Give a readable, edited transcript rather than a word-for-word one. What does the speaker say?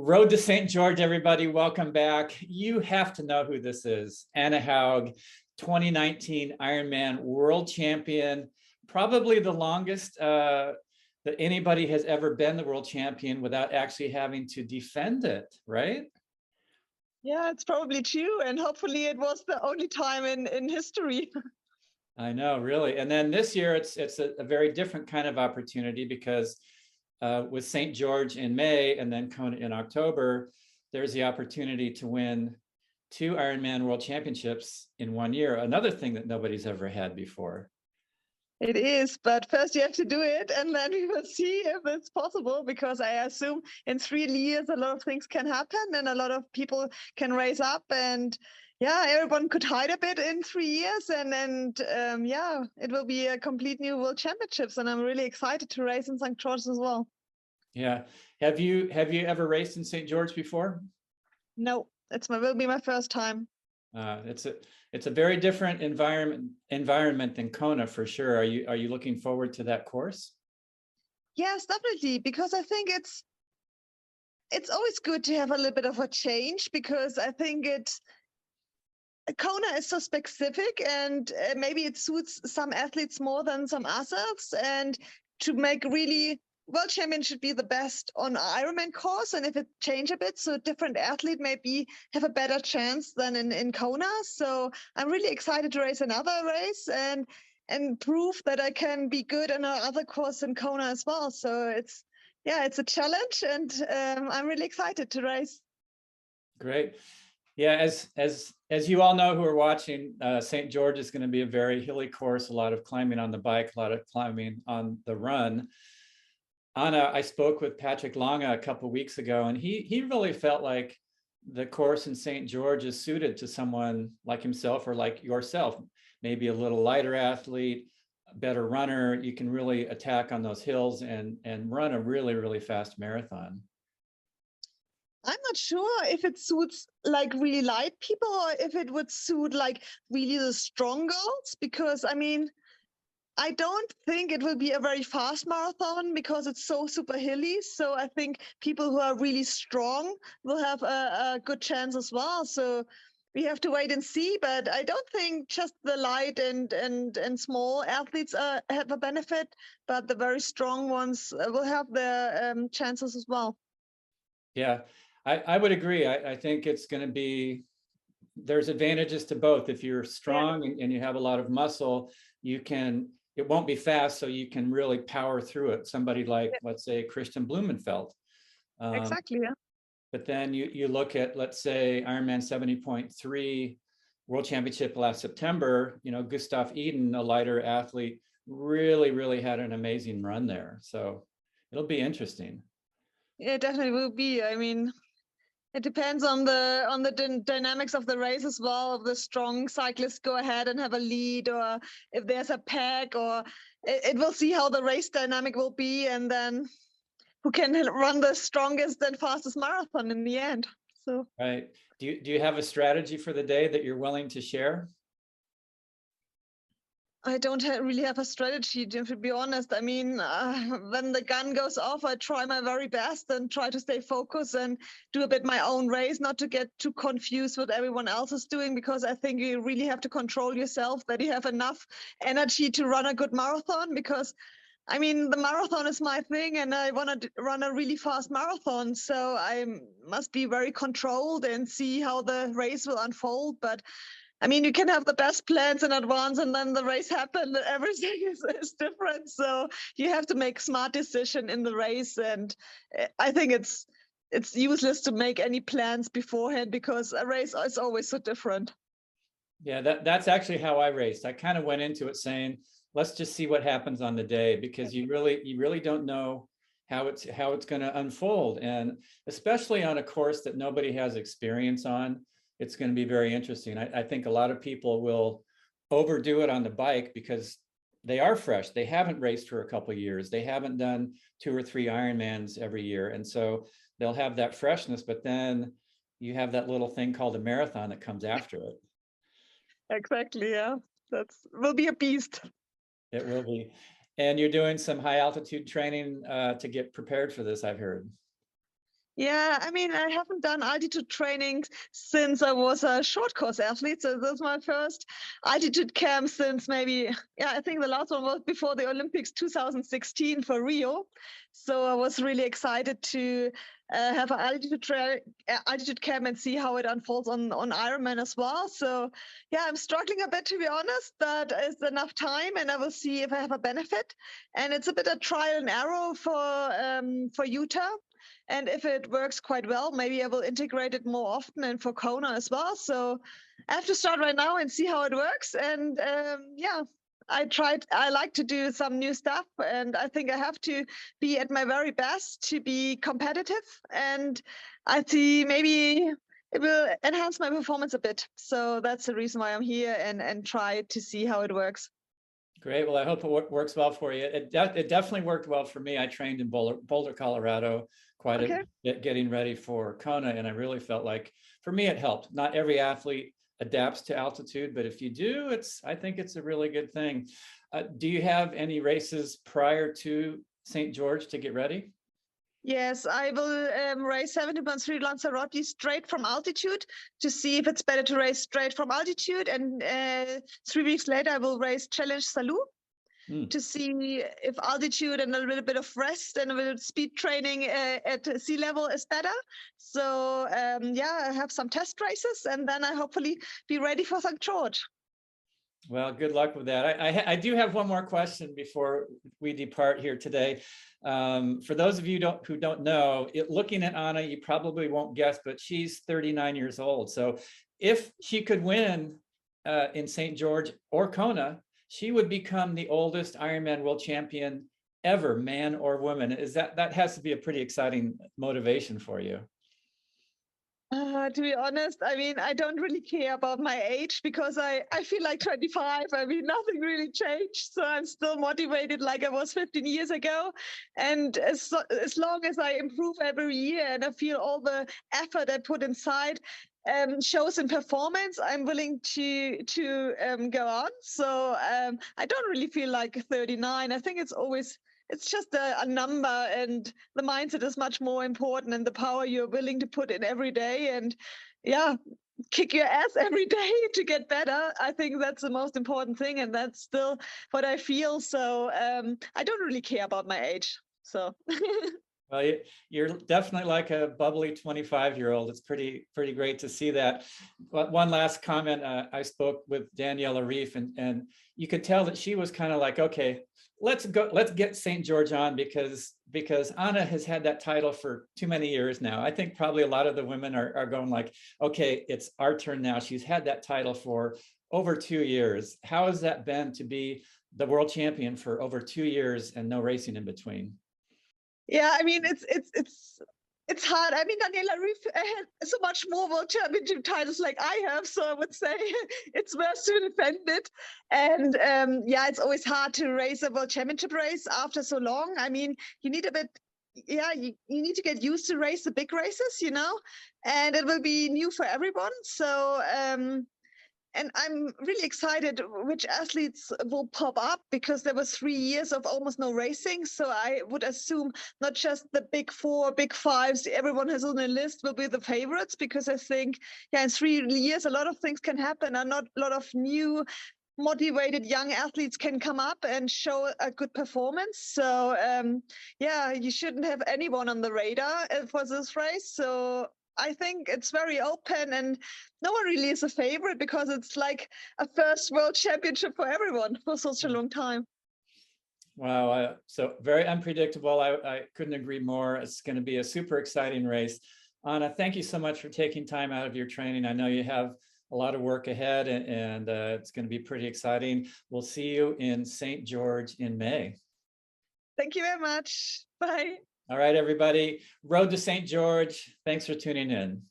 Road to St. George, everybody, welcome back. You have to know who this is. Anne+Haug, 2019 Ironman World Champion, probably the longest that anybody has ever been the world champion without actually having to defend it, right? Yeah, it's probably true. And hopefully it was the only time in history. I know, really. And then this year, it's a very different kind of opportunity because with St. George in May and then Kona in October, there's the opportunity to win 2 Ironman World Championships in 1 year, another thing that nobody's ever had before. It is, but first you have to do it, and then we will see if it's possible, because I assume in 3 years a lot of things can happen and a lot of people can raise up, and yeah, everyone could hide a bit in 3 years, and yeah, it will be a complete new World Championships, and I'm really excited to race in St. George as well. Yeah, have you ever raced in St. George before? No, will be my first time. It's a very different environment than Kona for sure. Are you looking forward to that course? Yes, definitely, because I think it's always good to have a little bit of a change, because I think Kona is so specific, and maybe it suits some athletes more than some others, and to make really World Champion should be the best on Ironman course, and if it change a bit, so different athlete maybe have a better chance than in Kona. So I'm really excited to race another race and prove that I can be good on another course in Kona as well. So it's a challenge, and I'm really excited to race. Great. Yeah, as you all know who are watching, St. George is going to be a very hilly course, a lot of climbing on the bike, a lot of climbing on the run. Anna, I spoke with Patrick Lange a couple of weeks ago, and he really felt like the course in St. George is suited to someone like himself or like yourself, maybe a little lighter athlete, a better runner. You can really attack on those hills and run a really, really fast marathon. I'm not sure if it suits like really light people, or if it would suit like really the strong girls, because I mean, I don't think it will be a very fast marathon because it's so super hilly. So I think people who are really strong will have a good chance as well. So we have to wait and see. But I don't think just the light and small athletes have a benefit, but the very strong ones will have their chances as well. Yeah, I would agree. I think it's going to be, there's advantages to both. If you're strong and you have a lot of muscle, it won't be fast, so you can really power through it. Somebody like, let's say, Christian Blumenfeld. Exactly, yeah. But then you look at, let's say, Ironman 70.3 World Championship last September, Gustav Eden, a lighter athlete, really, really had an amazing run there. So it'll be interesting. Yeah, it definitely will be. I mean, it depends on the dynamics of the race as well. If the strong cyclists go ahead and have a lead, or if there's a pack, or it will see how the race dynamic will be, and then who can run the strongest and fastest marathon in the end. So right. Do you have a strategy for the day that you're willing to share? I don't really have a strategy, to be honest. I mean, when the gun goes off, I try my very best and try to stay focused and do a bit my own race, not to get too confused what everyone else is doing, because I think you really have to control yourself, that you have enough energy to run a good marathon, because I mean, the marathon is my thing, and I want to run a really fast marathon. So I must be very controlled and see how the race will unfold. But I mean, you can have the best plans in advance, and then the race happens, and everything is different. So you have to make smart decision in the race. And I think it's useless to make any plans beforehand, because a race is always so different. Yeah, that's actually how I raced. I kind of went into it saying, let's just see what happens on the day, because you really don't know how it's going to unfold. And especially on a course that nobody has experience on, it's going to be very interesting. I think a lot of people will overdo it on the bike because they are fresh. They haven't raced for a couple of years. They haven't done 2 or 3 Ironmans every year. And so they'll have that freshness, but then you have that little thing called a marathon that comes after it. Exactly, yeah. Will be a beast. It will be. And you're doing some high altitude training to get prepared for this, I've heard. Yeah, I mean, I haven't done altitude training since I was a short course athlete. So this was my first altitude camp since maybe, yeah, I think the last one was before the Olympics 2016 for Rio. So I was really excited to have an altitude camp and see how it unfolds on Ironman as well. So yeah, I'm struggling a bit, to be honest, but it's enough time and I will see if I have a benefit. And it's a bit of trial and error for Utah. And if it works quite well, maybe I will integrate it more often and for Kona as well. So I have to start right now and see how it works. And yeah, I like to do some new stuff. And I think I have to be at my very best to be competitive. And I see maybe it will enhance my performance a bit. So that's the reason why I'm here and try to see how it works. Great. Well, I hope it works well for you. It definitely worked well for me. I trained in Boulder, Colorado, quite a Okay. bit getting ready for Kona, and I really felt like for me it helped. Not every athlete adapts to altitude, but if you do, I think it's a really good thing. Do you have any races prior to St. George to get ready? Yes, I will race 70.3 Lanzarote straight from altitude to see if it's better to race straight from altitude. And 3 weeks later, I will race Challenge Salou to see if altitude and a little bit of rest and a little speed training at sea level is better. So yeah, I have some test races and then I hopefully be ready for St. George. Well, good luck with that. I do have one more question before we depart here today. For those of you who don't know, looking at Anna, you probably won't guess, but she's 39 years old. So if she could win in St. George or Kona, she would become the oldest Ironman World Champion ever, man or woman. That has to be a pretty exciting motivation for you? To be honest, I mean, I don't really care about my age because I feel like 25. I mean, nothing really changed. So I'm still motivated like I was 15 years ago. And as long as I improve every year and I feel all the effort I put inside shows in performance, I'm willing to go on. So I don't really feel like 39. I think it's just a number, and the mindset is much more important, and the power you're willing to put in every day, and yeah, kick your ass every day to get better. I think that's the most important thing, and that's still what I feel. So I don't really care about my age. So Well, you're definitely like a bubbly 25-year-old. It's pretty great to see that. But one last comment. I spoke with Danielle Arif, and you could tell that she was kind of like, okay, let's get St. George on because Anna has had that title for too many years now. I think probably a lot of the women are going like, okay, it's our turn now. She's had that title for over 2 years. How has that been to be the world champion for over 2 years and no racing in between? yeah, I mean, it's hard. I mean, Daniela Reef had so much more world championship titles like I have, so I would say it's worth to defend it. And yeah, it's always hard to race a world championship race after so long. I mean, you need a bit, yeah, you need to get used to race the big races, and it will be new for everyone. So and I'm really excited which athletes will pop up because there was 3 years of almost no racing. So I would assume not just the big four, big fives, everyone has on the list will be the favorites, because I think, yeah, in 3 years, a lot of things can happen and not a lot of new motivated young athletes can come up and show a good performance. So yeah, you shouldn't have anyone on the radar for this race. So I think it's very open and no one really is a favorite because it's like a first world championship for everyone for such a long time. Wow, so very unpredictable. I couldn't agree more. It's going to be a super exciting race. Anna, thank you so much for taking time out of your training. I know you have a lot of work ahead, and it's going to be pretty exciting. We'll see you in St. George in May. Thank you very much. Bye. All right, everybody. Road to St. George. Thanks for tuning in.